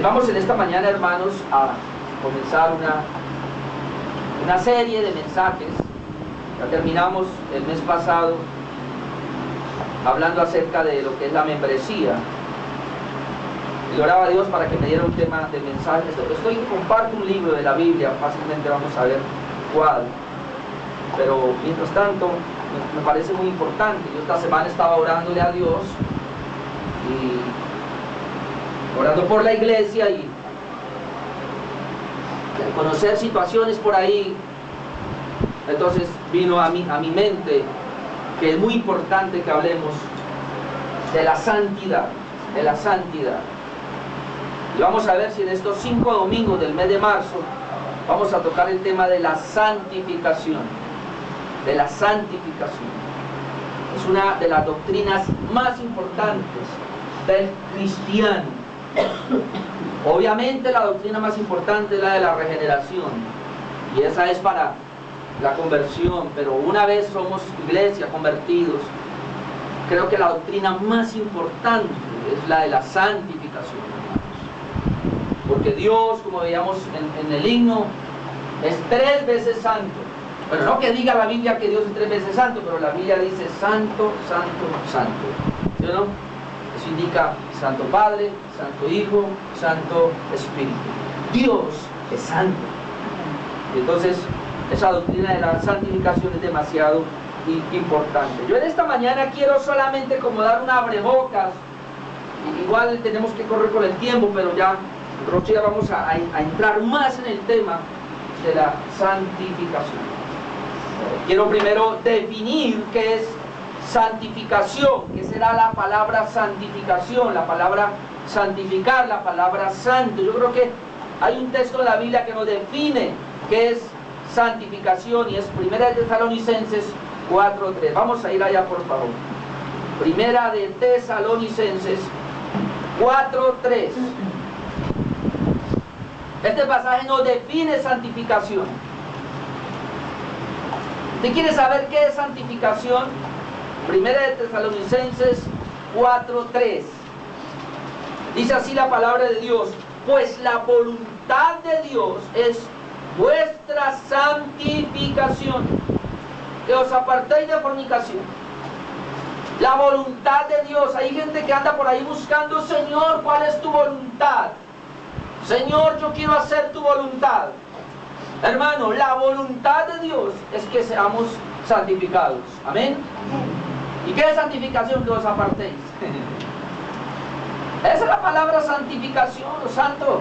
Vamos en esta mañana, hermanos, a comenzar una serie de mensajes. Ya terminamos el mes pasado hablando acerca de lo que es la membresía. Y oraba a Dios para que me diera un tema de mensajes. Comparto un libro de la Biblia, fácilmente vamos a ver cuál. Pero mientras tanto, me parece muy importante. Yo esta semana estaba orándole a Dios y orando por la iglesia y al conocer situaciones por ahí, entonces vino a mi mente que es muy importante que hablemos de la santidad, y vamos a ver si en estos 5 domingos del mes de marzo vamos a tocar el tema de la santificación, es una de las doctrinas más importantes del cristiano. Obviamente la doctrina más importante es la de la regeneración, y esa es para la conversión, pero una vez somos iglesia, convertidos, creo que la doctrina más importante es la de la santificación, hermanos. Porque Dios, como veíamos en el himno, es 3 veces santo. Bueno, no que diga la Biblia que Dios es 3 veces santo, pero la Biblia dice santo, santo, santo. ¿Sí o no? Eso indica Santo Padre, Santo Hijo, Santo Espíritu. Dios es santo. Y entonces, esa doctrina de la santificación es demasiado importante. Yo en esta mañana quiero solamente como dar un abrebocas. Igual tenemos que correr con el tiempo, pero ya próximo vamos a entrar más en el tema de la santificación. Quiero primero definir qué es santificación, qué será la palabra santificación, la palabra santificar, la palabra santo. Yo creo que hay un texto de la Biblia que nos define qué es santificación, y es Primera de Tesalonicenses 4:3. Vamos a ir allá, por favor. Primera de Tesalonicenses 4:3. Este pasaje nos define santificación. ¿Usted quiere saber qué es santificación? Primera de Tesalonicenses 4:3. Dice así la palabra de Dios: pues la voluntad de Dios es vuestra santificación, que os apartéis de fornicación. La voluntad de Dios. Hay gente que anda por ahí buscando: Señor, ¿cuál es tu voluntad? Señor, yo quiero hacer tu voluntad. Hermano, la voluntad de Dios es que seamos santificados. Amén. ¿Y qué es santificación? Que os apartéis. Esa es la palabra santificación, santo.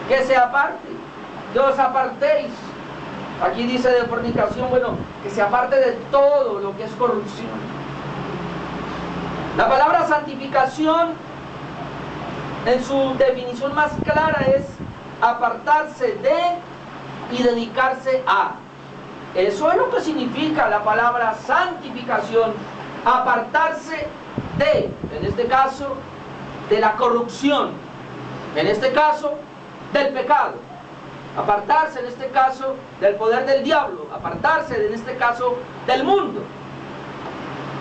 Que se aparte, que os apartéis. Aquí dice de fornicación, bueno, que se aparte de todo lo que es corrupción. La palabra santificación, en su definición más clara, es apartarse de y dedicarse a. Eso es lo que significa la palabra santificación: apartarse de, en este caso, de la corrupción, en este caso, del pecado, apartarse en este caso del poder del diablo, apartarse en este caso del mundo.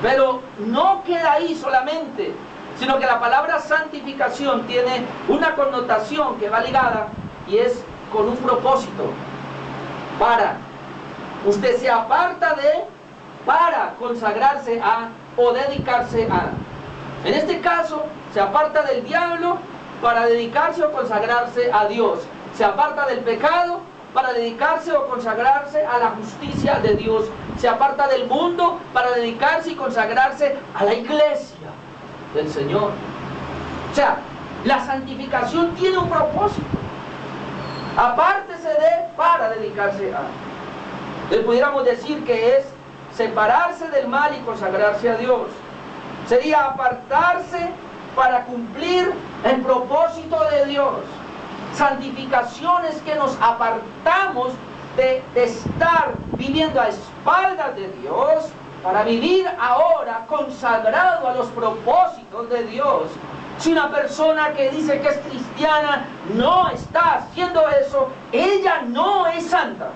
Pero no queda ahí solamente, sino que la palabra santificación tiene una connotación que va ligada, y es con un propósito. Usted se aparta de, para consagrarse a o dedicarse a. En este caso, se aparta del diablo para dedicarse o consagrarse a Dios. Se aparta del pecado para dedicarse o consagrarse a la justicia de Dios. Se aparta del mundo para dedicarse y consagrarse a la iglesia del Señor. O sea, la santificación tiene un propósito. Apártese de, para dedicarse a. Entonces pudiéramos decir que es separarse del mal y consagrarse a Dios. Sería apartarse para cumplir el propósito de Dios. Santificación es que nos apartamos de estar viviendo a espaldas de Dios para vivir ahora consagrado a los propósitos de Dios. Si una persona que dice que es cristiana no está haciendo eso, ella no es santa.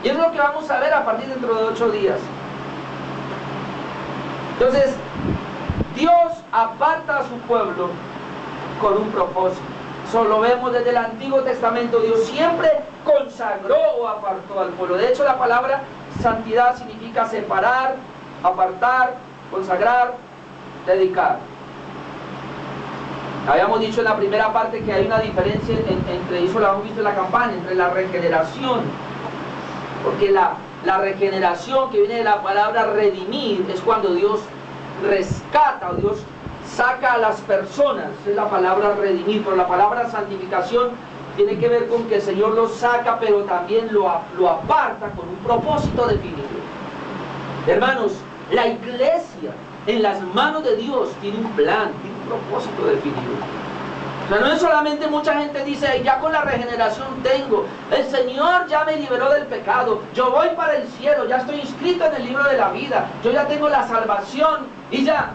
Y es lo que vamos a ver a partir dentro de 8 días. Entonces, Dios aparta a su pueblo con un propósito. Solo vemos desde el Antiguo Testamento, Dios siempre consagró o apartó al pueblo. De hecho, la palabra santidad significa separar, apartar, consagrar, dedicar. Habíamos dicho en la primera parte que hay una diferencia entre, eso lo hemos visto en la campaña, entre la regeneración, porque la regeneración que viene de la palabra redimir es cuando Dios rescata o Dios saca a las personas, es la palabra redimir, pero la palabra santificación tiene que ver con que el Señor los saca, pero también lo aparta con un propósito definido. Hermanos, la iglesia en las manos de Dios tiene un plan, tiene un propósito definido. O sea, no es solamente mucha gente dice, ya con la regeneración tengo, el Señor ya me liberó del pecado, yo voy para el cielo, ya estoy inscrito en el libro de la vida, yo ya tengo la salvación y ya.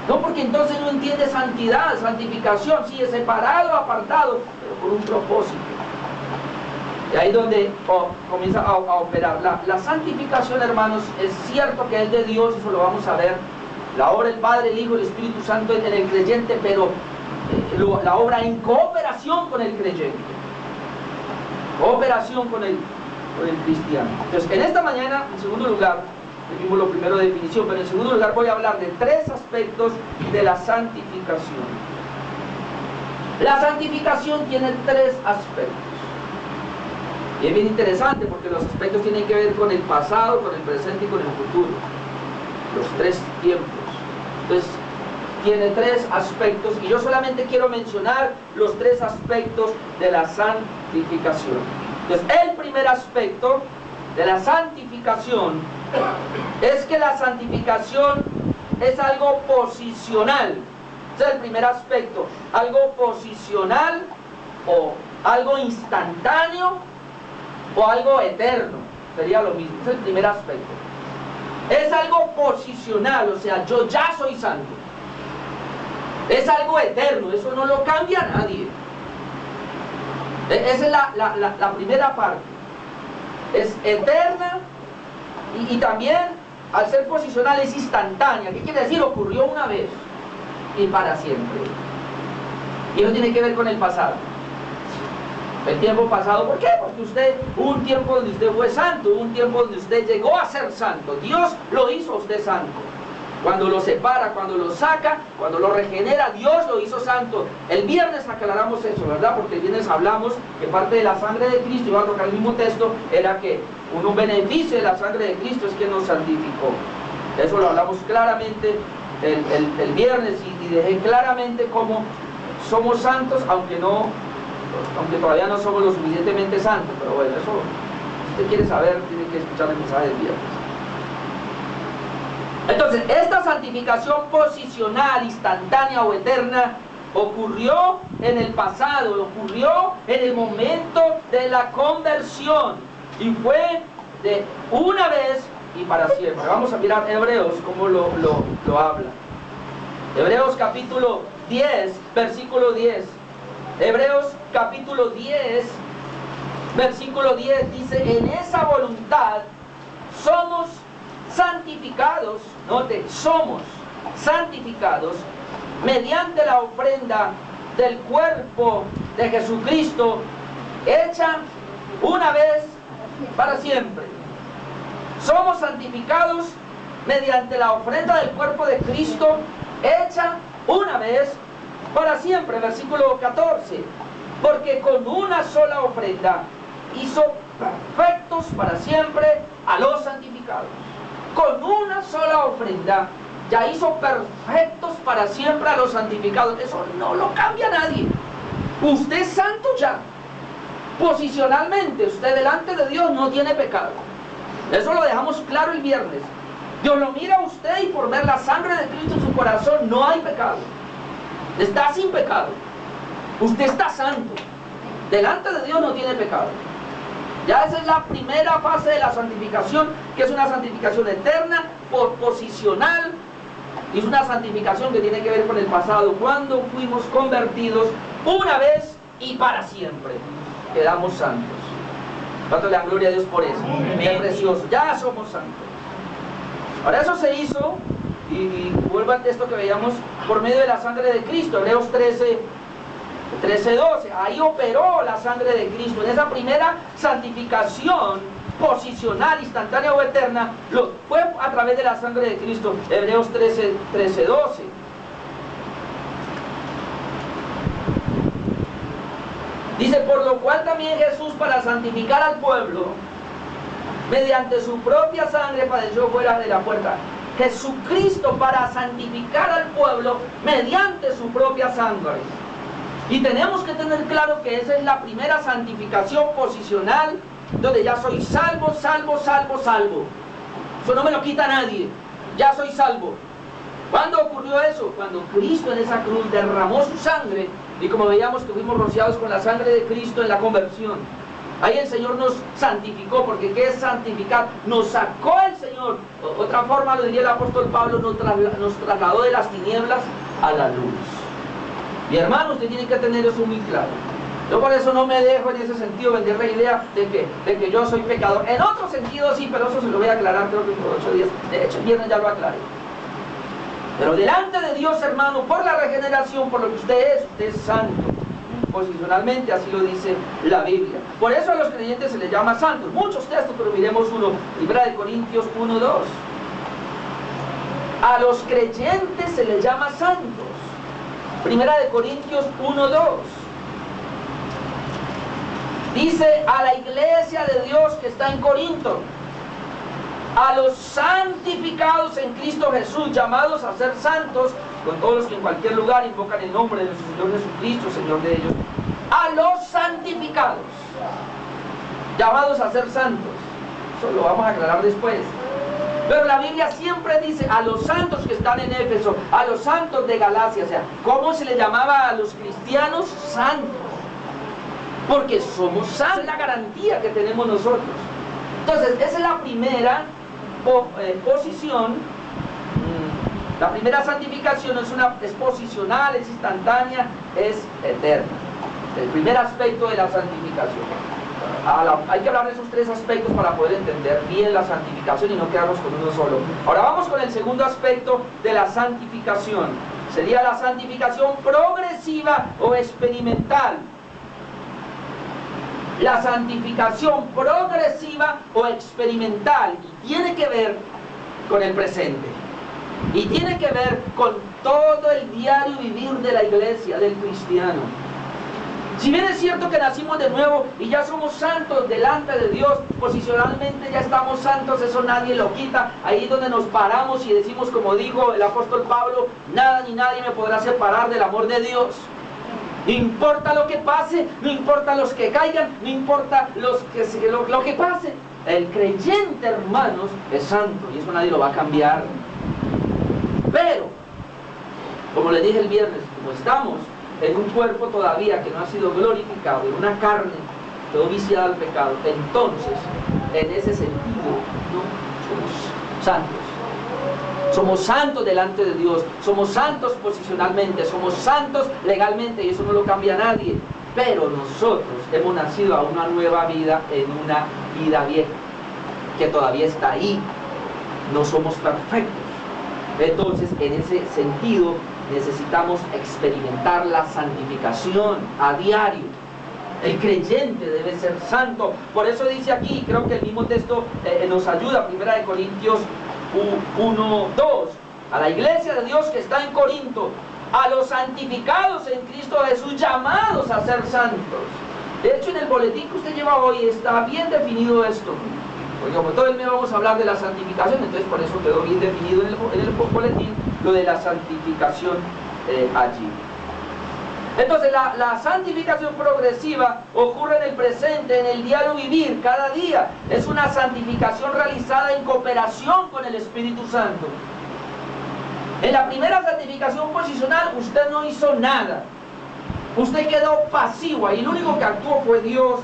No, porque entonces no entiende santidad, santificación, sí, es separado, apartado, pero con un propósito. Y ahí es donde comienza a operar. La santificación, hermanos, es cierto que es de Dios, eso lo vamos a ver. La obra del Padre, el Hijo y el Espíritu Santo en el creyente, pero la obra en cooperación con el creyente. Cooperación con el cristiano. Entonces, en esta mañana, en segundo lugar, vimos lo primero de definición, pero en segundo lugar voy a hablar de 3 aspectos de la santificación. La santificación tiene 3 aspectos. Y es bien interesante porque los aspectos tienen que ver con el pasado, con el presente y con el futuro. Los 3 tiempos. Entonces, tiene 3 aspectos y yo solamente quiero mencionar los 3 aspectos de la santificación. Entonces, el primer aspecto de la santificación es que la santificación es algo posicional. Ese es el primer aspecto, algo posicional o algo instantáneo o algo eterno, sería lo mismo. Ese es el primer aspecto. Es algo posicional, o sea, yo ya soy santo. Es algo eterno, eso no lo cambia nadie. Esa es la primera parte. Es eterna y también, al ser posicional, es instantánea. ¿Qué quiere decir? Ocurrió una vez y para siempre. Y eso tiene que ver con el pasado. El tiempo pasado, ¿por qué? Porque hubo un tiempo donde usted fue santo, hubo un tiempo donde usted llegó a ser santo. Dios lo hizo a usted santo. Cuando lo separa, cuando lo saca, cuando lo regenera, Dios lo hizo santo. El viernes aclaramos eso, ¿verdad? Porque el viernes hablamos que parte de la sangre de Cristo, y va a tocar el mismo texto, era que un beneficio de la sangre de Cristo es que nos santificó. Eso lo hablamos claramente el viernes y dejé claramente cómo somos santos, aunque todavía no somos lo suficientemente santos. Pero bueno, eso, si usted quiere saber, tiene que escuchar el mensaje del viernes. Entonces, esta santificación posicional, instantánea o eterna ocurrió en el pasado, ocurrió en el momento de la conversión y fue de una vez y para siempre. Vamos a mirar Hebreos cómo lo habla. Hebreos capítulo 10, versículo 10. Hebreos capítulo 10, versículo 10 dice, en esa voluntad somos santificados, note, somos santificados mediante la ofrenda del cuerpo de Jesucristo, hecha una vez para siempre. Somos santificados mediante la ofrenda del cuerpo de Cristo, hecha una vez para siempre. Versículo 14, porque con una sola ofrenda hizo perfectos para siempre a los santificados. Con una sola ofrenda ya hizo perfectos para siempre a los santificados. Eso no lo cambia nadie. Usted es santo ya. Posicionalmente, usted delante de Dios no tiene pecado. Eso lo dejamos claro el viernes. Dios lo mira a usted y por ver la sangre de Cristo en su corazón no hay pecado. Está sin pecado. Usted está santo. Delante de Dios no tiene pecado. Ya esa es la primera fase de la santificación, que es una santificación eterna, posicional, y es una santificación que tiene que ver con el pasado, cuando fuimos convertidos una vez y para siempre. Quedamos santos. ¿Cuánto le dan gloria a Dios por eso? Es precioso. Ya somos santos. Ahora eso se hizo, y vuelvo al texto que veíamos, por medio de la sangre de Cristo. Hebreos 13, 13:12, ahí operó la sangre de Cristo. En esa primera santificación posicional, instantánea o eterna, fue a través de la sangre de Cristo. Hebreos 13:12. Dice, por lo cual también Jesús, para santificar al pueblo, mediante su propia sangre padeció fuera de la puerta. Jesucristo para santificar al pueblo mediante su propia sangre. Y tenemos que tener claro que esa es la primera santificación posicional, donde ya soy salvo, salvo, salvo, salvo. Eso no me lo quita nadie. Ya soy salvo. ¿Cuándo ocurrió eso? Cuando Cristo en esa cruz derramó su sangre, y como veíamos que fuimos rociados con la sangre de Cristo en la conversión. Ahí el Señor nos santificó, porque ¿qué es santificar? Nos sacó el Señor. Otra forma lo diría el apóstol Pablo, nos trasladó de las tinieblas a la luz. Y hermano, usted tiene que tener eso muy claro. Yo por eso no me dejo en ese sentido vender la idea de que yo soy pecador. En otro sentido sí, pero eso se lo voy a aclarar creo que por 8 días. De hecho el viernes ya lo aclaré. Pero delante de Dios, hermano, por la regeneración, por lo que usted es santo. Posicionalmente, así lo dice la Biblia. Por eso a los creyentes se les llama santos. Muchos textos, pero miremos uno. 1 Corintios 1:2. A los creyentes se les llama santos. 1 Corintios 1:2. Dice a la iglesia de Dios que está en Corinto, a los santificados en Cristo Jesús, llamados a ser santos, con todos los que en cualquier lugar invocan el nombre de nuestro Señor Jesucristo, Señor de ellos, a los santificados, llamados a ser santos. Eso lo vamos a aclarar después. Pero la Biblia siempre dice a los santos que están en Éfeso, a los santos de Galacia. O sea, ¿cómo se le llamaba a los cristianos? Santos. Porque somos santos, es la garantía que tenemos nosotros. Entonces, esa es la primera posición. La primera santificación es posicional, es instantánea, es eterna. El primer aspecto de la santificación. Hay que hablar de esos 3 aspectos para poder entender bien la santificación y no quedarnos con uno solo. Ahora vamos con el segundo aspecto de la santificación. Sería la santificación progresiva o experimental. La santificación progresiva o experimental, y tiene que ver con el presente, y tiene que ver con todo el diario vivir de la iglesia, del cristiano. Si bien es cierto que nacimos de nuevo y ya somos santos delante de Dios, posicionalmente ya estamos santos, eso nadie lo quita. Ahí es donde nos paramos y decimos, como dijo el apóstol Pablo, nada ni nadie me podrá separar del amor de Dios. No importa lo que pase, no importa los que caigan, no importa lo que pase. El creyente, hermanos, es santo y eso nadie lo va a cambiar. Pero, como les dije el viernes, como estamos en un cuerpo todavía que no ha sido glorificado, en una carne todo viciada al pecado, entonces, en ese sentido, no somos santos. Somos santos delante de Dios, somos santos posicionalmente, somos santos legalmente y eso no lo cambia nadie. Pero nosotros hemos nacido a una nueva vida en una vida vieja, que todavía está ahí. No somos perfectos. Entonces, en ese sentido, necesitamos experimentar la santificación a diario. El creyente debe ser santo. Por eso dice aquí, creo que el mismo texto nos ayuda, 1 Corintios 1:2, a la iglesia de Dios que está en Corinto, a los santificados en Cristo Jesús, llamados a ser santos. De hecho, en el boletín que usted lleva hoy está bien definido esto, porque como todo el mes vamos a hablar de la santificación, entonces por eso quedó bien definido en el boletín lo de la santificación allí. Entonces la santificación progresiva ocurre en el presente, en el diario vivir, cada día. Es una santificación realizada en cooperación con el Espíritu Santo. En la primera santificación posicional usted no hizo nada. Usted quedó pasivo y lo único que actuó fue Dios.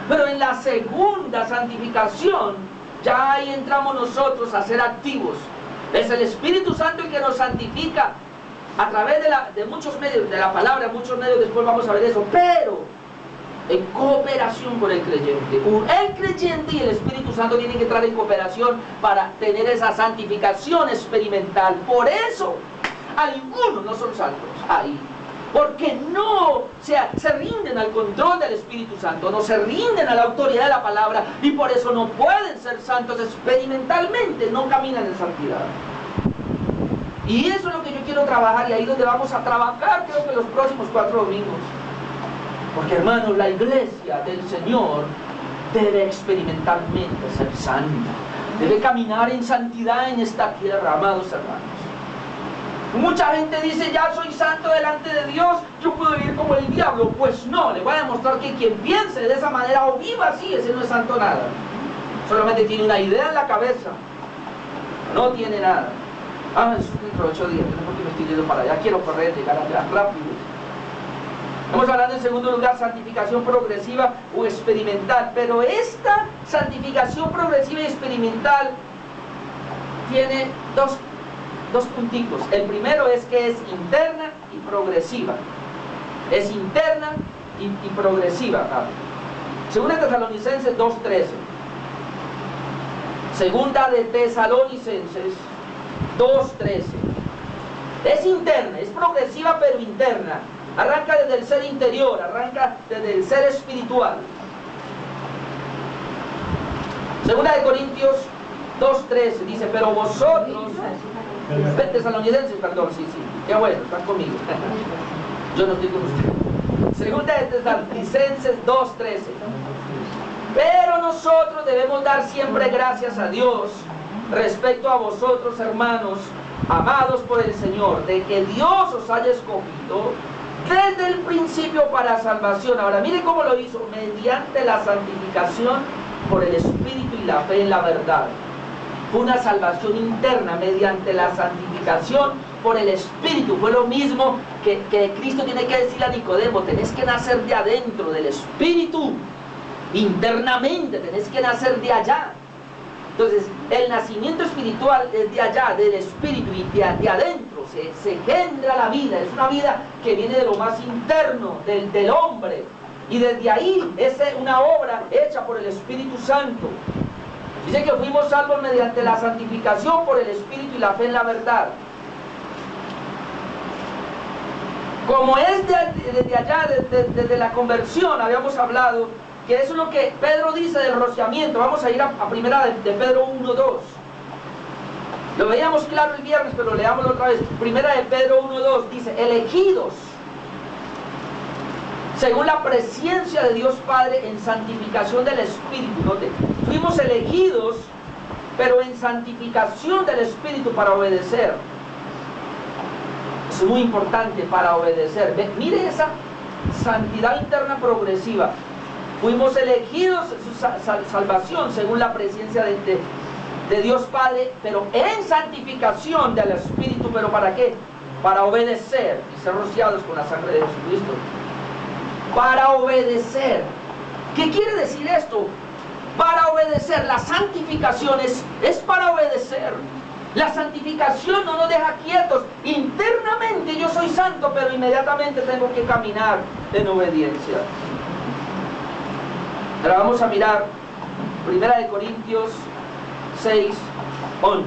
Pero en la segunda santificación ya ahí entramos nosotros a ser activos. Es el Espíritu Santo el que nos santifica a través de muchos medios, de la palabra, muchos medios, después vamos a ver eso, pero en cooperación con el creyente. El creyente y el Espíritu Santo tienen que entrar en cooperación para tener esa santificación experimental. Por eso, algunos no son santos. Ahí, porque no se rinden al control del Espíritu Santo, no se rinden a la autoridad de la palabra, y por eso no pueden ser santos experimentalmente, no caminan en santidad. Y eso es lo que yo quiero trabajar, y ahí es donde vamos a trabajar, creo que los próximos 4 domingos. Porque, hermanos, la iglesia del Señor debe experimentalmente ser santa, debe caminar en santidad en esta tierra, amados hermanos. Mucha gente dice, ya soy santo delante de Dios, yo puedo vivir como el diablo. Pues no, le voy a demostrar que quien piense de esa manera o viva así, ese no es santo nada. Solamente tiene una idea en la cabeza, no tiene nada. Ah, es dentro de 8 días, no sé por qué me estoy yendo para allá, quiero correr, llegar allá rápido. Estamos hablando en segundo lugar, santificación progresiva o experimental, pero esta santificación progresiva y experimental tiene dos punticos. El primero es que es interna y progresiva. Es interna y progresiva. Segunda de Tesalonicenses 2:13. Segunda de Tesalonicenses 2:13. Es interna, es progresiva pero interna. Arranca desde el ser interior, arranca desde el ser espiritual. Segunda de Corintios 2:13 dice, pero vosotros, Tesalonicenses, perdón, sí, qué bueno, están conmigo. Yo no estoy con ustedes. Segunda de Tesalonicenses 2:13. Pero nosotros debemos dar siempre gracias a Dios respecto a vosotros, hermanos, amados por el Señor, de que Dios os haya escogido desde el principio para salvación. Ahora, mire cómo lo hizo, mediante la santificación por el Espíritu y la fe en la verdad. Fue una salvación interna mediante la santificación por el Espíritu. Fue lo mismo que Cristo tiene que decirle a Nicodemo, tenés que nacer de adentro del Espíritu, internamente, tenés que nacer de allá. Entonces, el nacimiento espiritual es de allá, del Espíritu, y de adentro se genera la vida. Es una vida que viene de lo más interno del hombre, y desde ahí es una obra hecha por el Espíritu Santo. Dice que fuimos salvos mediante la santificación por el Espíritu y la fe en la verdad. Como es desde allá, desde la conversión, habíamos hablado, que eso es lo que Pedro dice del rociamiento. Vamos a ir a primera de Pedro 1:2. Lo veíamos claro el viernes, pero leámoslo otra vez. Primera de Pedro 1:2 dice, elegidos según la presencia de Dios Padre en santificación del Espíritu. ¿No? Fuimos elegidos, pero en santificación del Espíritu para obedecer. Es muy importante, para obedecer. Mire esa santidad interna progresiva. Fuimos elegidos en su salvación según la presencia de Dios Padre, pero en santificación del Espíritu. ¿Pero para qué? Para obedecer y ser rociados con la sangre de Jesucristo. Para obedecer. ¿Qué quiere decir esto? Para obedecer. La santificación es para obedecer. La santificación no nos deja quietos. Internamente yo soy santo, pero inmediatamente tengo que caminar en obediencia. Ahora vamos a mirar Primera de Corintios 6:11.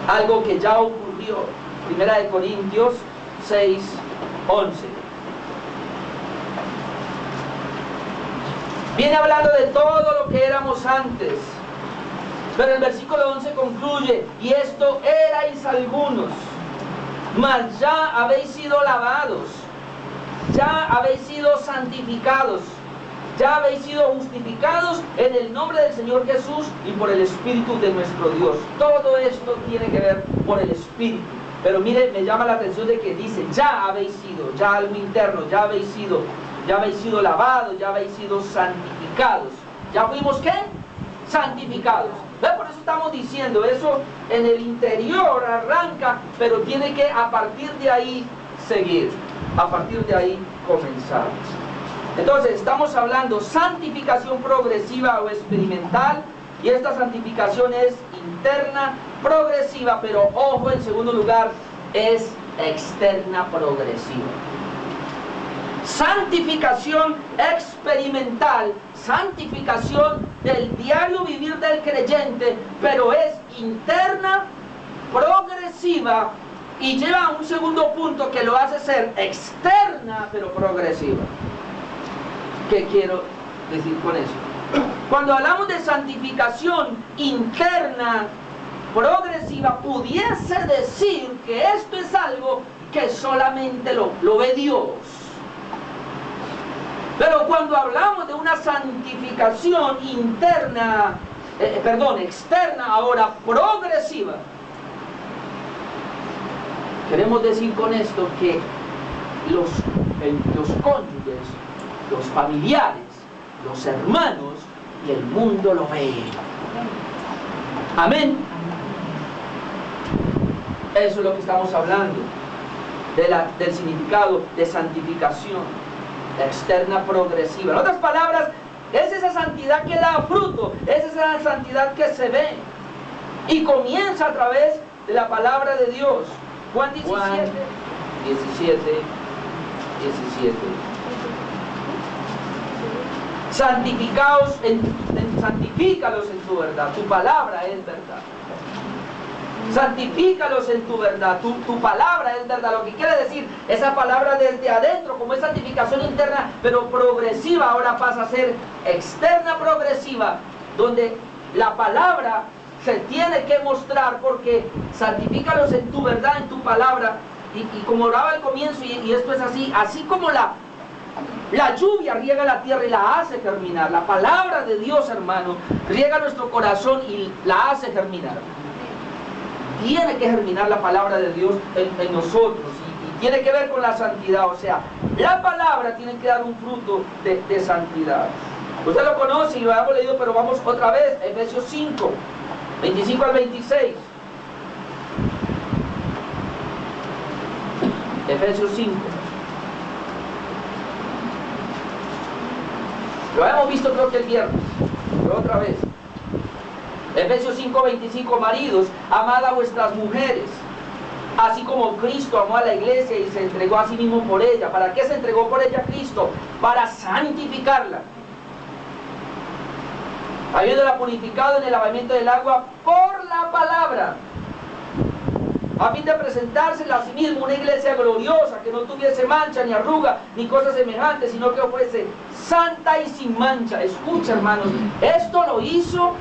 Algo que ya ocurrió. Primera de Corintios 6:11. Viene hablando de todo lo que éramos antes. Pero el versículo 11 concluye, y esto erais algunos, mas ya habéis sido lavados, ya habéis sido santificados, ya habéis sido justificados en el nombre del Señor Jesús y por el Espíritu de nuestro Dios. Todo esto tiene que ver por el Espíritu. Pero mire, me llama la atención de que dice, ya habéis sido, ya algo interno, ya habéis sido lavados, ya habéis sido santificados. ¿Ya fuimos qué? Santificados. Por eso estamos diciendo, eso en el interior arranca, pero tiene que a partir de ahí seguir, a partir de ahí comenzar. Entonces estamos hablando santificación progresiva o experimental, y esta santificación es interna, progresiva, pero ojo, en segundo lugar, es externa progresiva. Santificación experimental, santificación del diario vivir del creyente, pero es interna, progresiva Y lleva a un segundo punto que lo hace ser externa pero progresiva. ¿Qué quiero decir con eso? Cuando hablamos de santificación interna progresiva, pudiese decir que esto es algo que solamente lo ve Dios. Pero cuando hablamos de una santificación interna, externa, ahora progresiva, queremos decir con esto que los cónyuges, los familiares, los hermanos y el mundo lo ven. Amén. Eso es lo que estamos hablando, del significado de santificación externa progresiva. En otras palabras, es esa santidad que da fruto, es esa santidad que se ve y comienza a través de la palabra de Dios. Juan 17. Santifícalos en tu verdad, tu palabra es verdad. Santifícalos en tu verdad, tu palabra es verdad. Lo que quiere decir, esa palabra desde adentro, como es santificación interna, pero progresiva, ahora pasa a ser externa progresiva, donde la palabra se tiene que mostrar, porque santifícalos en tu verdad, en tu palabra, y como oraba al comienzo, y esto es así como la lluvia riega la tierra y la hace germinar, la palabra de Dios, hermano, riega nuestro corazón y la hace germinar. Tiene que germinar la palabra de Dios en nosotros, y tiene que ver con la santidad. O sea, la palabra tiene que dar un fruto de santidad. Usted lo conoce y lo hemos leído, pero vamos otra vez, Efesios 5, 25 al 26. Efesios 5. Lo hemos visto creo que el viernes, pero otra vez. Efesios 5, 25, maridos, amad a vuestras mujeres, así como Cristo amó a la iglesia y se entregó a sí mismo por ella. ¿Para qué se entregó por ella Cristo? Para santificarla, habiéndola purificado en el lavamiento del agua por la palabra, a fin de presentársela a sí mismo una iglesia gloriosa, que no tuviese mancha, ni arruga, ni cosas semejantes, sino que fuese santa y sin mancha. Escucha, hermanos, esto lo hizo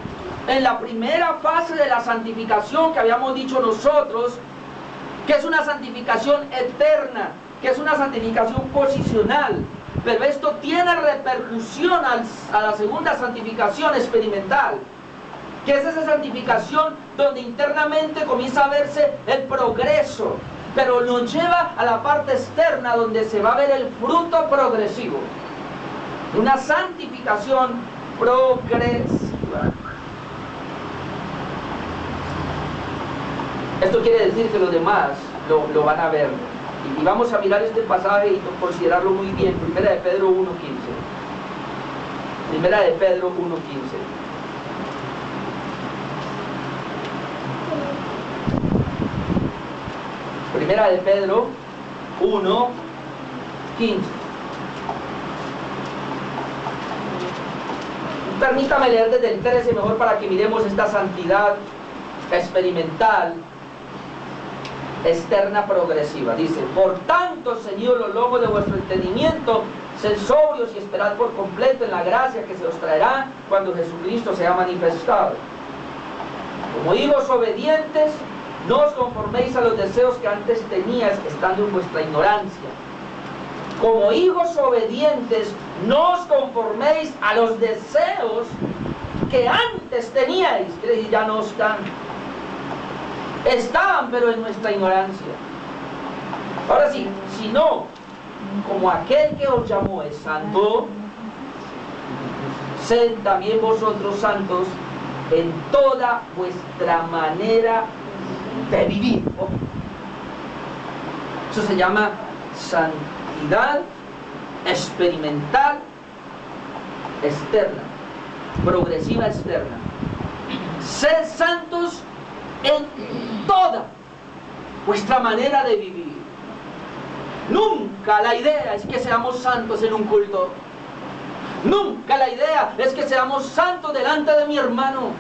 en la primera fase de la santificación que habíamos dicho nosotros, que es una santificación eterna, que es una santificación posicional. Pero esto tiene repercusión a la segunda santificación experimental, que es esa santificación donde internamente comienza a verse el progreso, pero nos lleva a la parte externa donde se va a ver el fruto progresivo. Una santificación progresiva. Esto quiere decir que los demás lo van a ver. Y vamos a mirar este pasaje y considerarlo muy bien. Primera de Pedro 1:15. Primera de Pedro 1:15. Primera de Pedro 1:15. Permítame leer desde el 13 mejor para que miremos esta santidad experimental externa progresiva. Dice: por tanto, ceñidos los lomos de vuestro entendimiento, sed sobrios y esperad por completo en la gracia que se os traerá cuando Jesucristo sea manifestado. Como hijos obedientes, no os conforméis a los deseos que antes teníais estando en vuestra ignorancia. Como hijos obedientes, no os conforméis a los deseos que antes teníais, que ya no están. Estaban, pero en nuestra ignorancia. Ahora sí, si no, como aquel que os llamó es santo, sed también vosotros santos en toda vuestra manera de vivir. Eso se llama santidad experimental externa, progresiva externa. Sed santos en toda vuestra manera de vivir. Nunca la idea es que seamos santos en un culto. Nunca la idea es que seamos santos delante de mi hermano.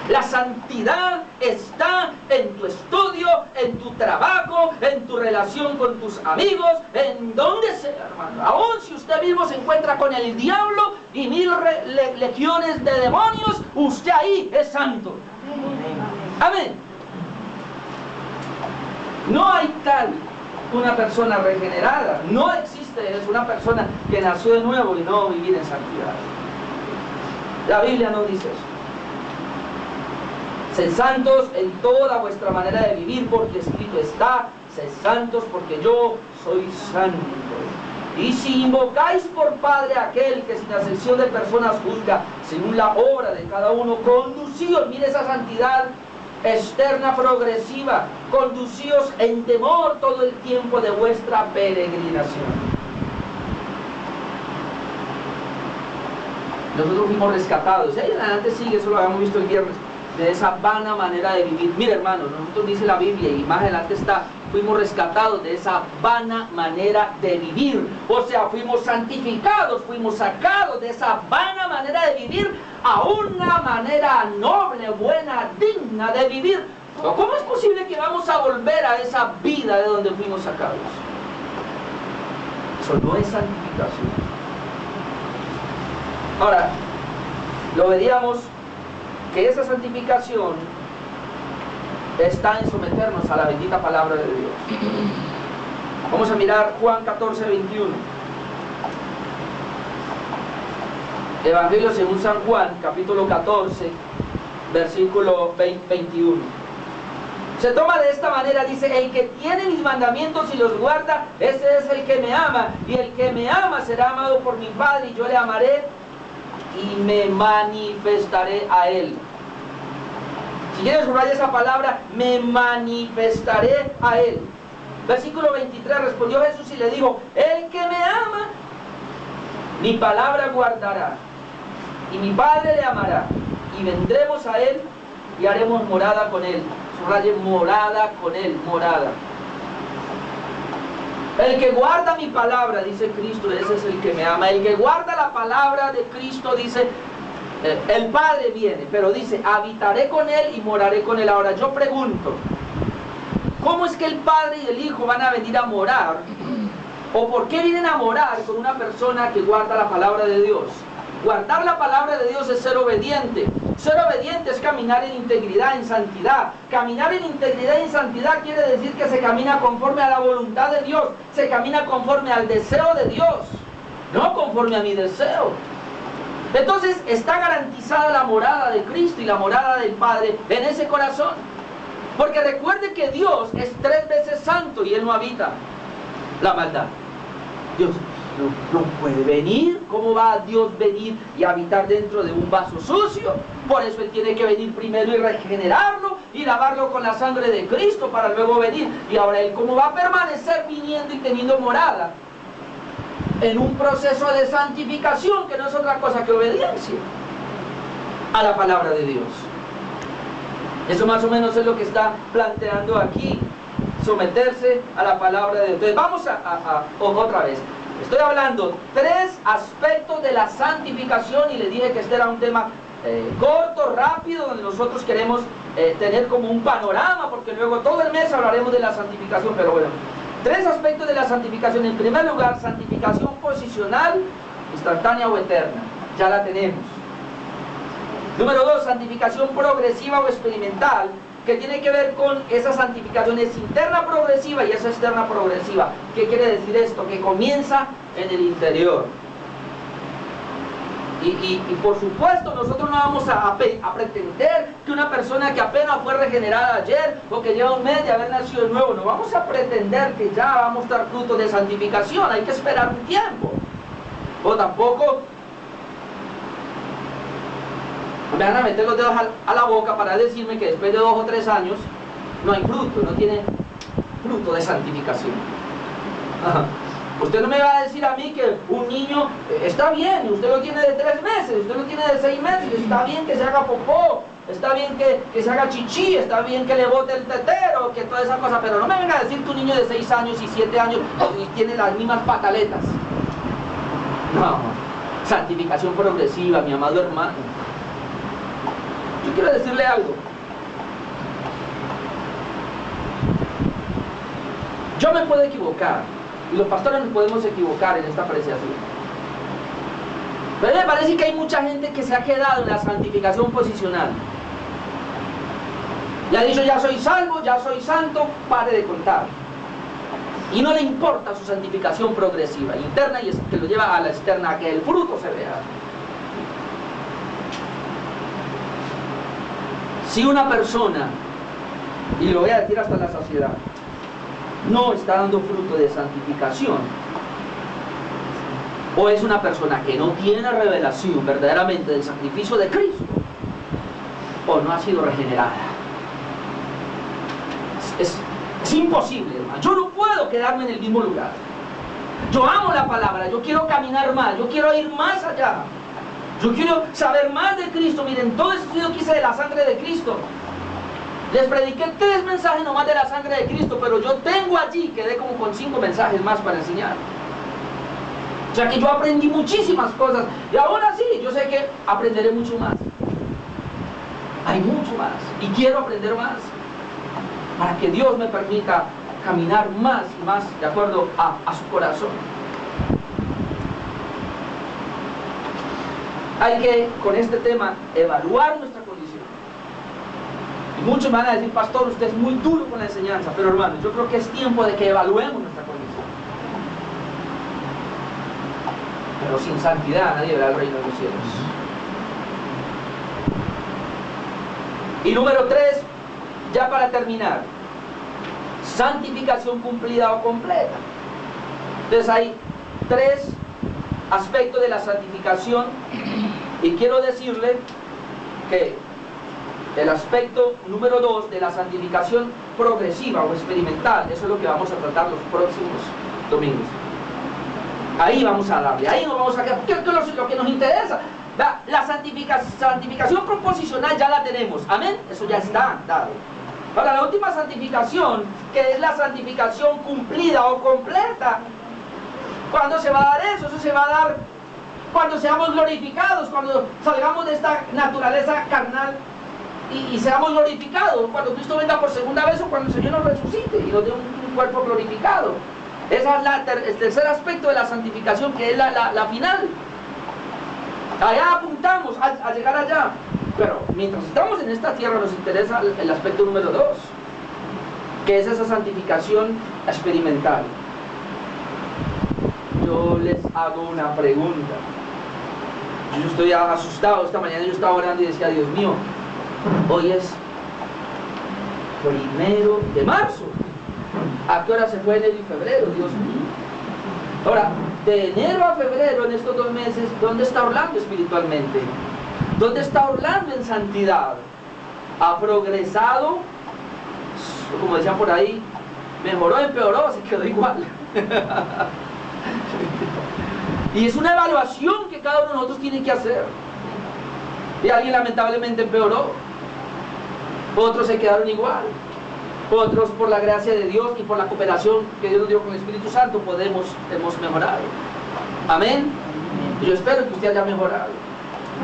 La santidad está en tu estudio, en tu trabajo, en tu relación con tus amigos, en donde sea, hermano. Aún si usted mismo se encuentra con el diablo y 1000 legiones de demonios, usted ahí es santo. Amén. No hay tal una persona regenerada. No existe, es una persona que nació de nuevo y no va a vivir en santidad. La Biblia no dice eso. Sed santos en toda vuestra manera de vivir, porque escrito está: sed santos porque yo soy santo. Y si invocáis por Padre a aquel que sin acepción de personas juzga según la obra de cada uno, conducíos, mire esa santidad externa progresiva, conducíos en temor todo el tiempo de vuestra peregrinación. Nosotros fuimos rescatados, y ahí en adelante sigue, eso lo habíamos visto el viernes, de esa vana manera de vivir. Mire, hermanos, nosotros dice la Biblia, y más adelante está: fuimos rescatados de esa vana manera de vivir. O sea, fuimos santificados, fuimos sacados de esa vana manera de vivir a una manera noble, buena, digna de vivir. ¿Cómo es posible que vamos a volver a esa vida de donde fuimos sacados? Eso no es santificación. Ahora, lo veríamos que esa santificación está en someternos a la bendita palabra de Dios. Vamos a mirar Juan 14, 21. Evangelio según San Juan, capítulo 14, versículo 21. Se toma de esta manera, dice: el que tiene mis mandamientos y los guarda, ese es el que me ama, y el que me ama será amado por mi Padre, y yo le amaré y me manifestaré a él. Si quieres subrayar esa palabra: me manifestaré a él. Versículo 23, respondió Jesús y le dijo: el que me ama, mi palabra guardará, y mi Padre le amará, y vendremos a él y haremos morada con él. Subraye: morada con él, morada. El que guarda mi palabra, dice Cristo, ese es el que me ama. El que guarda la palabra de Cristo, dice, el Padre viene, pero dice: habitaré con él y moraré con él. Ahora yo pregunto, ¿cómo es que el Padre y el Hijo van a venir a morar? ¿O por qué vienen a morar con una persona que guarda la palabra de Dios? Guardar la palabra de Dios es ser obediente. Ser obediente es caminar en integridad, en santidad. Caminar en integridad y en santidad quiere decir que se camina conforme a la voluntad de Dios. Se camina conforme al deseo de Dios, no conforme a mi deseo. Entonces está garantizada la morada de Cristo y la morada del Padre en ese corazón. Porque recuerde que Dios es 3 veces santo y Él no habita la maldad. Dios no puede venir. ¿Cómo va a Dios venir y habitar dentro de un vaso sucio? Por eso Él tiene que venir primero y regenerarlo y lavarlo con la sangre de Cristo para luego venir. Y ahora Él, ¿cómo va a permanecer viniendo y teniendo morada? En un proceso de santificación que no es otra cosa que obediencia a la palabra de Dios. Eso más o menos es lo que está planteando aquí: someterse a la palabra de Dios. Entonces vamos otra vez. Estoy hablando 3 aspectos de la santificación, y le dije que este era un tema corto, rápido, donde nosotros queremos tener como un panorama, porque luego todo el mes hablaremos de la santificación. Pero bueno, 3 aspectos de la santificación. En primer lugar, santificación posicional, instantánea o eterna. Ya la tenemos. Número 2, santificación progresiva o experimental, que tiene que ver con esa santificación es interna progresiva y esa externa progresiva. ¿Qué quiere decir esto? Que comienza en el interior. Y por supuesto nosotros no vamos a pretender que una persona que apenas fue regenerada ayer o que lleva un mes de haber nacido de nuevo, no vamos a pretender que ya va a mostrar frutos de santificación. Hay que esperar un tiempo. O tampoco me van a meter los dedos a la boca para decirme que después de 2 o 3 años no hay fruto, no tiene fruto de santificación. Usted no me va a decir a mí que un niño está bien, usted lo tiene de 3 meses, usted lo tiene de 6 meses, está bien que se haga popó, está bien que se haga chichi, está bien que le bote el tetero, que toda esa cosa, pero no me venga a decir que un niño de 6 años y 7 años y tiene las mismas pataletas. No, santificación progresiva, mi amado hermano. quiero decirle algo. Yo me puedo equivocar, y los pastores nos podemos equivocar en esta apreciación. Pero me parece que hay mucha gente que se ha quedado en la santificación posicional. Y ha dicho, ya soy salvo, ya soy santo, pare de contar. Y no le importa su santificación progresiva, interna, y que lo lleva a la externa, a que el fruto se vea. Si una persona, y lo voy a decir hasta la saciedad, no está dando fruto de santificación, o es una persona que no tiene revelación verdaderamente del sacrificio de Cristo, o no ha sido regenerada. Es imposible, hermano. Yo no puedo quedarme en el mismo lugar. Yo amo la palabra, yo quiero caminar más, yo quiero ir más allá. Yo quiero saber más de Cristo. Miren, todo este estudio que hice de la sangre de Cristo, les prediqué 3 mensajes nomás de la sangre de Cristo, pero yo tengo allí, quedé como con 5 mensajes más para enseñar. O sea que yo aprendí muchísimas cosas, y ahora sí, yo sé que aprenderé mucho más. Hay mucho más, y quiero aprender más, para que Dios me permita caminar más y más de acuerdo a su corazón. Hay que, con este tema, evaluar nuestra condición. Y muchos me van a decir, pastor, usted es muy duro con la enseñanza. Pero hermanos, yo creo que es tiempo de que evaluemos nuestra condición. Pero sin santidad nadie verá el reino de los cielos. Y número 3, ya para terminar, santificación cumplida o completa. Entonces hay 3 aspectos de la santificación, y quiero decirle que el aspecto número 2 de la santificación progresiva o experimental, eso es lo que vamos a tratar los próximos domingos. Ahí vamos a darle, ahí nos vamos a quedar, lo que nos interesa. La santificación proposicional ya la tenemos, amén, eso ya está dado. Ahora, la última santificación, que es la santificación cumplida o completa, ¿cuándo se va a dar eso? Eso se va a dar cuando seamos glorificados, cuando salgamos de esta naturaleza carnal y seamos glorificados, cuando Cristo venga por segunda vez o cuando el Señor nos resucite y nos dé un cuerpo glorificado. Ese es el tercer aspecto de la santificación, que es la final. Allá apuntamos a llegar allá, pero mientras estamos en esta tierra nos interesa el aspecto número 2, que es esa santificación experimental. Yo les hago una pregunta. Yo estoy asustado. Esta mañana yo estaba orando y decía, Dios mío, hoy es 1 de marzo. ¿A qué hora se fue enero y febrero? Dios mío. Ahora, de enero a febrero, en estos 2 meses, ¿dónde está Orlando espiritualmente? ¿Dónde está Orlando en santidad? ¿Ha progresado? Como decían por ahí, mejoró, empeoró, se quedó igual. Y es una evaluación que cada uno de nosotros tiene que hacer. Y alguien lamentablemente empeoró, otros se quedaron igual, otros por la gracia de Dios y por la cooperación que Dios nos dio con el Espíritu Santo hemos mejorado. Amén. Y yo espero que usted haya mejorado,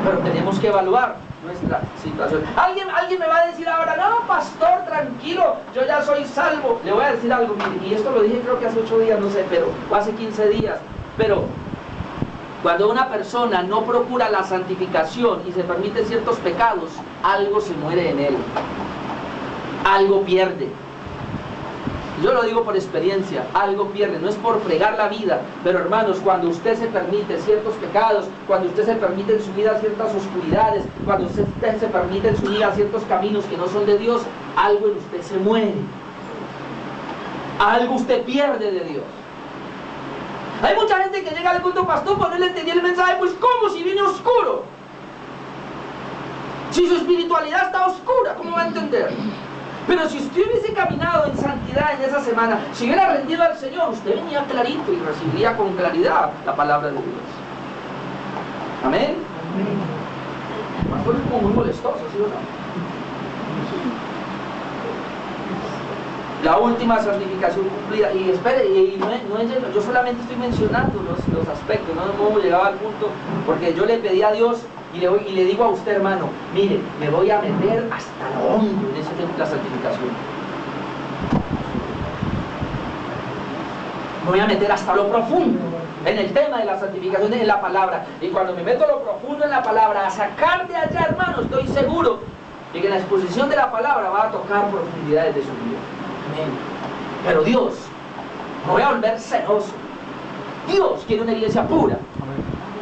pero tenemos que evaluar nuestra situación. Alguien me va a decir ahora, no, pastor, tranquilo, yo ya soy salvo. Le voy a decir algo, mire, y esto lo dije creo que hace 8 días, no sé, o hace 15 días, pero cuando una persona no procura la santificación y se permite ciertos pecados, algo se muere en él, algo pierde. Yo lo digo por experiencia, algo pierde, no es por fregar la vida, pero hermanos, cuando usted se permite ciertos pecados, cuando usted se permite en su vida ciertas oscuridades, cuando usted se permite en su vida ciertos caminos que no son de Dios, algo en usted se muere, algo usted pierde de Dios. Hay mucha gente que llega al culto, pastor, cuando él entendía el mensaje, pues ¿cómo? Si viene oscuro, si su espiritualidad está oscura, ¿cómo va a entender? Pero si usted hubiese caminado en santidad en esa semana, si hubiera rendido al Señor, usted venía clarito y recibiría con claridad la palabra de Dios. Amén. Pastor, es como muy molestoso, ¿sí o no? La última santificación cumplida, y espere, yo solamente estoy mencionando los aspectos, no hemos llegado al punto, porque yo le pedí a Dios y le digo a usted, hermano, mire, me voy a meter hasta lo hondo en ese tema de la santificación. Me voy a meter hasta lo profundo en el tema de la santificación en la palabra. Y cuando me meto a lo profundo en la palabra, a sacar de allá, hermano, estoy seguro de que la exposición de la palabra va a tocar profundidades de su vida. Amén. Pero Dios, me voy a volver celoso. Dios quiere una iglesia pura,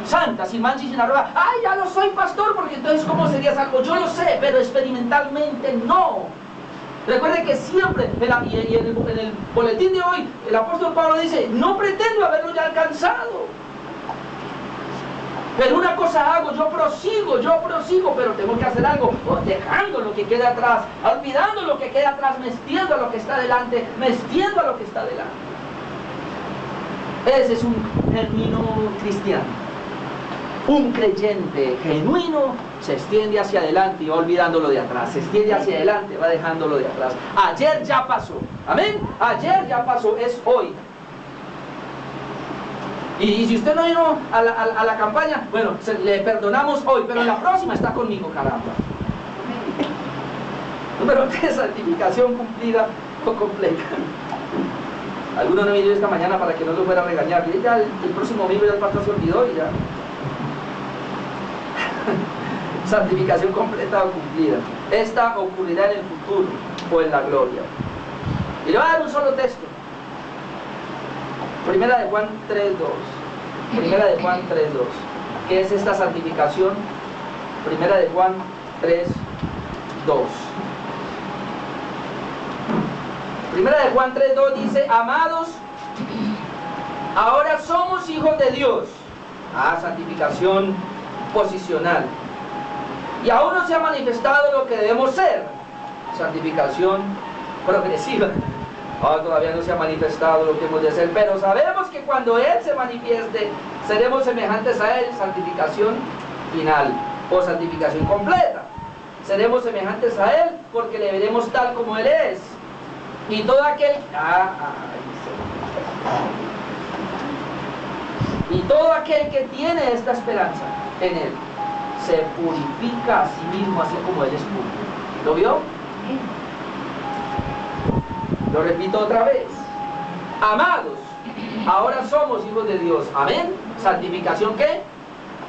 santa, sin mancha y sin arruga. Ay, ya no soy pastor, porque entonces ¿cómo sería salvo? Yo lo sé, pero experimentalmente no. Recuerde que siempre, en el boletín de hoy, el apóstol Pablo dice, no pretendo haberlo ya alcanzado, pero una cosa hago, yo prosigo, pero tengo que hacer algo, dejando lo que queda atrás, olvidando lo que queda atrás, metiendo a lo que está delante, metiendo a lo que está delante. Ese es un genuino cristiano. Un creyente genuino se extiende hacia adelante y va olvidando lo de atrás. Se extiende hacia adelante, va dejando lo de atrás. Ayer ya pasó. Amén. Ayer ya pasó, es hoy. Y si usted no vino a la campaña, bueno, le perdonamos hoy, pero en la próxima está conmigo, caramba. Número 3, santificación cumplida o completa. Alguno no vino esta mañana para que no lo fuera a regañar. Y ya el próximo domingo ya el pastor se olvidó y ya. Santificación completa o cumplida. Esta ocurrirá en el futuro o en la gloria. Y le voy a dar un solo texto. Primera de Juan 3:2. Primera de Juan 3:2. ¿Qué es esta santificación? Primera de Juan 3:2. Primera de Juan 3:2 dice, amados, ahora somos hijos de Dios. Santificación posicional. Y aún no se ha manifestado lo que debemos ser. Santificación progresiva. Todavía no se ha manifestado lo que hemos de ser, pero sabemos que cuando Él se manifieste, seremos semejantes a Él. Santificación final o santificación completa. Seremos semejantes a Él porque le veremos tal como Él es. Y todo aquel... Y todo aquel que tiene esta esperanza en Él, se purifica a sí mismo, así como Él es puro. ¿Lo vio? Lo repito otra vez. Amados, ahora somos hijos de Dios. Amén. ¿Santificación qué?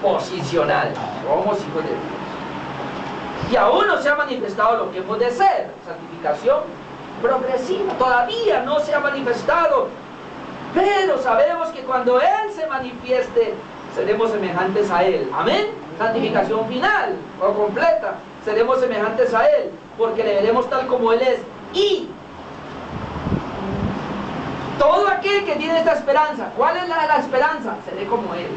Posicional. Somos hijos de Dios. Y aún no se ha manifestado lo que hemos de ser. Santificación progresiva. Todavía no se ha manifestado. Pero sabemos que cuando Él se manifieste, seremos semejantes a Él. Amén. Santificación final o completa. Seremos semejantes a Él, porque le veremos tal como Él es. Y todo aquel que tiene esta esperanza, ¿cuál es la esperanza? Seré como Él.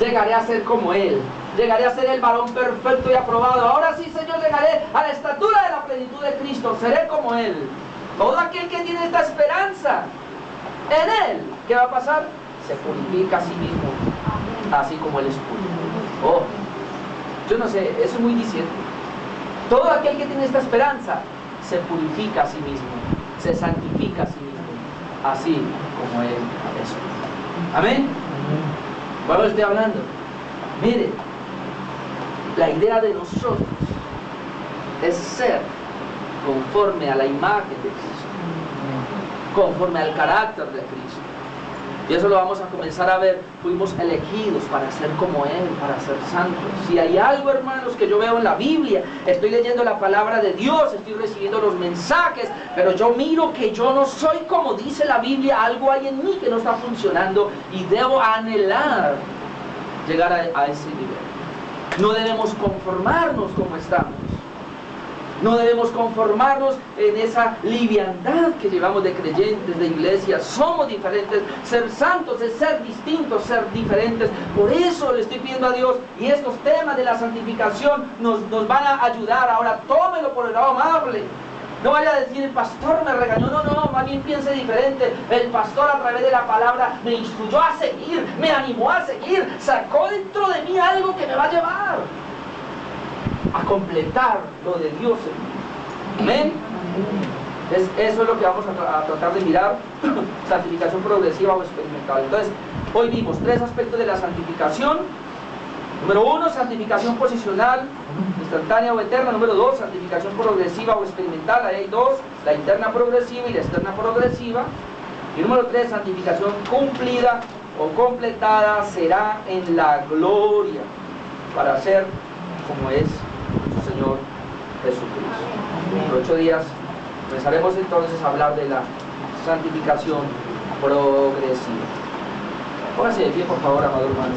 Llegaré a ser como Él. Llegaré a ser el varón perfecto y aprobado. Ahora sí, Señor, llegaré a la estatura de la plenitud de Cristo. Seré como Él. Todo aquel que tiene esta esperanza en Él, ¿qué va a pasar? Se purifica a sí mismo, así como Él es puro. Yo no sé, eso es muy diciente. Todo aquel que tiene esta esperanza se purifica a sí mismo, se santifica a sí mismo, así como Él es. Amén. Bueno, estoy hablando. Mire, la idea de nosotros es ser conforme a la imagen de Cristo, conforme al carácter de Cristo. Y eso lo vamos a comenzar a ver. Fuimos elegidos para ser como Él, para ser santos. Si hay algo, hermanos, que yo veo en la Biblia, estoy leyendo la palabra de Dios, estoy recibiendo los mensajes, pero yo miro que yo no soy como dice la Biblia. Algo hay en mí que no está funcionando y debo anhelar llegar a ese nivel. No debemos conformarnos como estamos. No debemos conformarnos en esa liviandad que llevamos de creyentes, de iglesias. Somos diferentes. Ser santos es ser distintos, ser diferentes. Por eso le estoy pidiendo a Dios, y estos temas de la santificación nos van a ayudar. Ahora tómelo por el lado amable. No vaya a decir, el pastor me regañó. No, más bien piense diferente. El pastor, a través de la palabra, me instruyó a seguir, me animó a seguir, sacó dentro de mí algo que me va a llevar a completar lo de Dios en mí. Amén. Eso es lo que vamos a tratar de mirar. Santificación progresiva o experimental. Entonces, hoy vimos 3 aspectos de la santificación. Número 1, santificación posicional, instantánea o eterna. Número 2, santificación progresiva o experimental. Ahí hay dos, la interna progresiva y la externa progresiva. Y número 3, santificación cumplida o completada será en la gloria para ser como es nuestro Señor Jesucristo. En 8 días empezaremos entonces a hablar de la santificación progresiva. Póngase de pie, por favor, amado hermano.